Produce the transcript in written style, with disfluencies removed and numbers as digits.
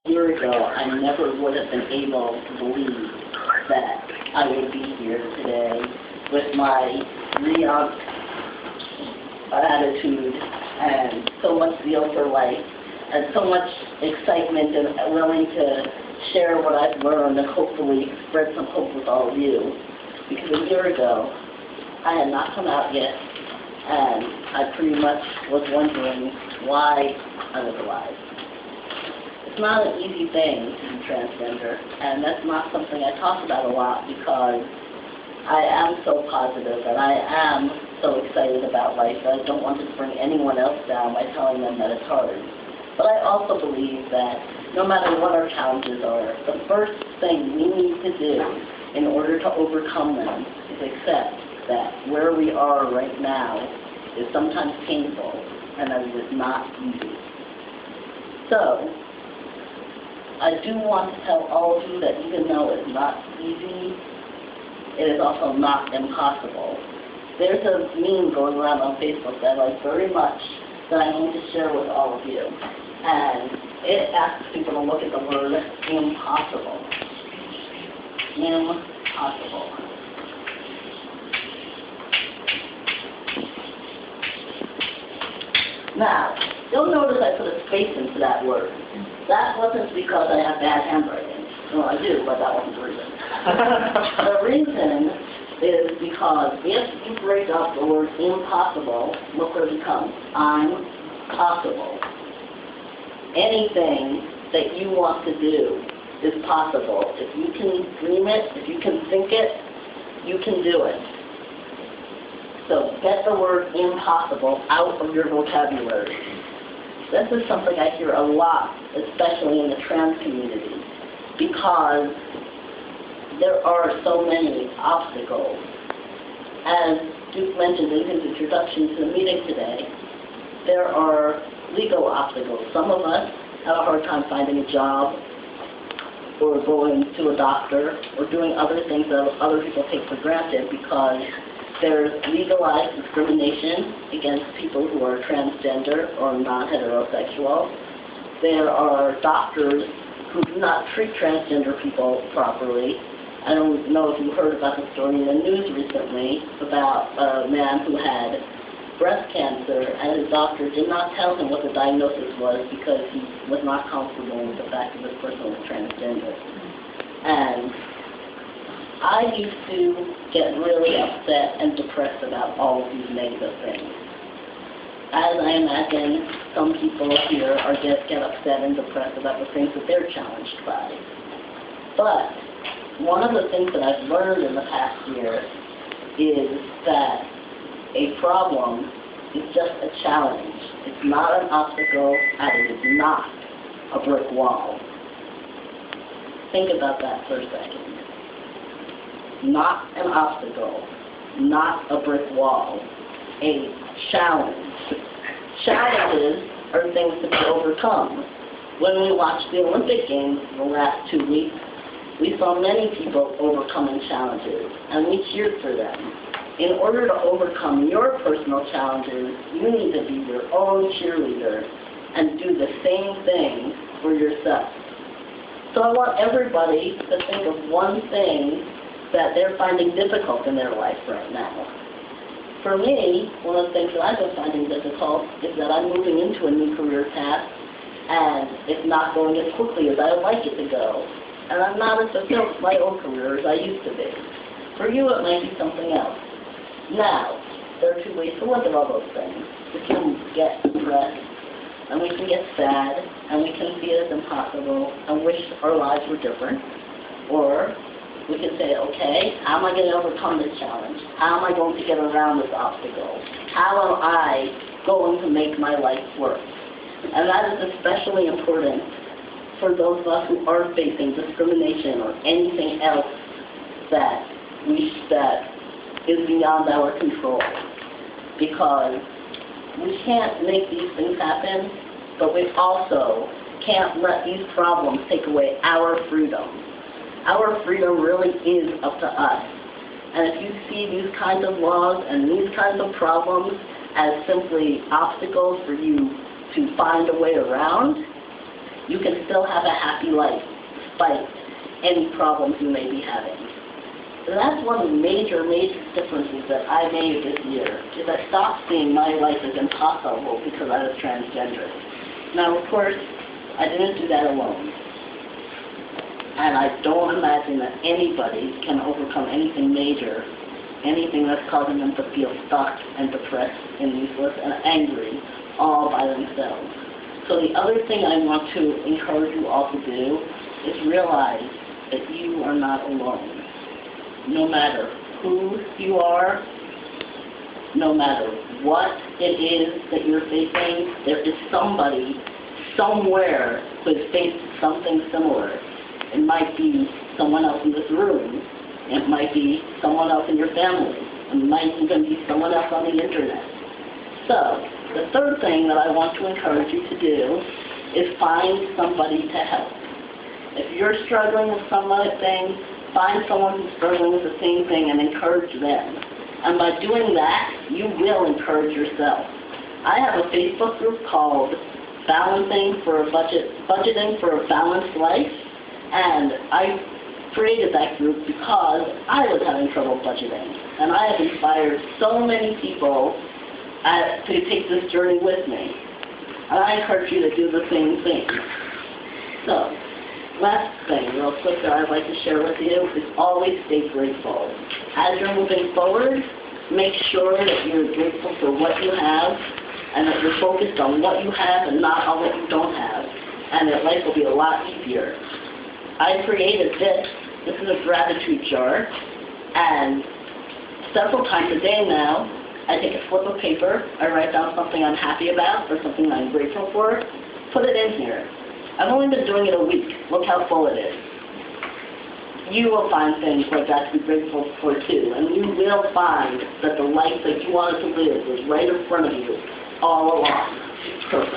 A year ago, I never would have been able to believe that I would be here today with my re-up attitude and so much zeal for life and so much excitement and willing to share what I've learned and hopefully spread some hope with all of you. Because a year ago, I had not come out yet, and I pretty much was wondering why I was alive. It's not an easy thing to be transgender, and that's not something I talk about a lot because I am so positive and I am so excited about life that I don't want to bring anyone else down by telling them that it's hard. But I also believe that no matter what our challenges are, the first thing we need to do in order to overcome them is accept that where we are right now is sometimes painful and that it is not easy. So, I do want to tell all of you that even though it's not easy, it is also not impossible. There's a meme going around on Facebook that I like very much that I need to share with all of you. And it asks people to look at the word impossible. Impossible. Now, you'll notice I put a space into that word. That wasn't because I have bad handwriting. Well, I do, but that wasn't the reason. The reason is because if you break up the word impossible, look what it becomes. I'm possible. Anything that you want to do is possible. If you can dream it, if you can think it, you can do it. So get the word impossible out of your vocabulary. This is something I hear a lot, especially in the trans community, because there are so many obstacles. As Duke mentioned in his introduction to the meeting today, there are legal obstacles. Some of us have a hard time finding a job or going to a doctor or doing other things that other people take for granted because there's legalized discrimination against people who are transgender or non-heterosexual. There are doctors who do not treat transgender people properly. I don't know if you heard about the story in the news recently about a man who had breast cancer and his doctor did not tell him what the diagnosis was because he was not comfortable with the fact that this person was transgender. And I used to get really upset and depressed about all of these negative things. As I imagine some people here are get upset and depressed about the things that they're challenged by. But one of the things that I've learned in the past year is that a problem is just a challenge. It's not an obstacle and it is not a brick wall. Think about that for a second. Not an obstacle, not a brick wall, a challenge. Challenges are things to be overcome. When we watched the Olympic Games the last 2 weeks, we saw many people overcoming challenges, and we cheered for them. In order to overcome your personal challenges, you need to be your own cheerleader and do the same thing for yourself. So I want everybody to think of one thing that they're finding difficult in their life right now. For me, one of the things that I've been finding difficult is that I'm moving into a new career path and it's not going as quickly as I would like it to go. And I'm not as fulfilled with my old career as I used to be. For you, it might be something else. Now, there are two ways to look at all those things. We can get depressed, and we can get sad, and we can see it as impossible and wish our lives were different. Or we can say, okay, how am I going to overcome this challenge? How am I going to get around this obstacle? How am I going to make my life work? And that is especially important for those of us who are facing discrimination or anything else that is beyond our control. Because we can't make these things happen, but we also can't let these problems take away our freedom. Our freedom really is up to us. And if you see these kinds of laws and these kinds of problems as simply obstacles for you to find a way around, You can still have a happy life despite any problems you may be having. So that's one of the major differences that I made this year, is I stopped seeing my life as impossible because I was transgender. Now, of course, I didn't do that alone. And I don't imagine that anybody can overcome anything major, anything that's causing them to feel stuck and depressed and useless and angry all by themselves. So the other thing I want to encourage you all to do is realize that you are not alone. No matter who you are, no matter what it is that you're facing, there is somebody somewhere who has faced something similar. It might be someone else in this room. It might be someone else in your family. It might even be someone else on the internet. So, the third thing that I want to encourage you to do is find somebody to help. If you're struggling with some other thing, find someone who's struggling with the same thing and encourage them. And by doing that, you will encourage yourself. I have a Facebook group called Budgeting for a Balanced Life, and I created that group because I was having trouble budgeting. And I have inspired so many people to take this journey with me. And I encourage you to do the same thing. So, last thing, real quick, that I'd like to share with you is always stay grateful. As you're moving forward, make sure that you're grateful for what you have and that you're focused on what you have and not on what you don't have. And that life will be a lot easier. I created this. This is a gratitude jar. And several times a day now, I take a slip of paper, I write down something I'm happy about or something I'm grateful for, put it in here. I've only been doing it a week. Look how full it is. You will find things like that to be grateful for too, and you will find that the life that you wanted to live was right in front of you all along. Perfect.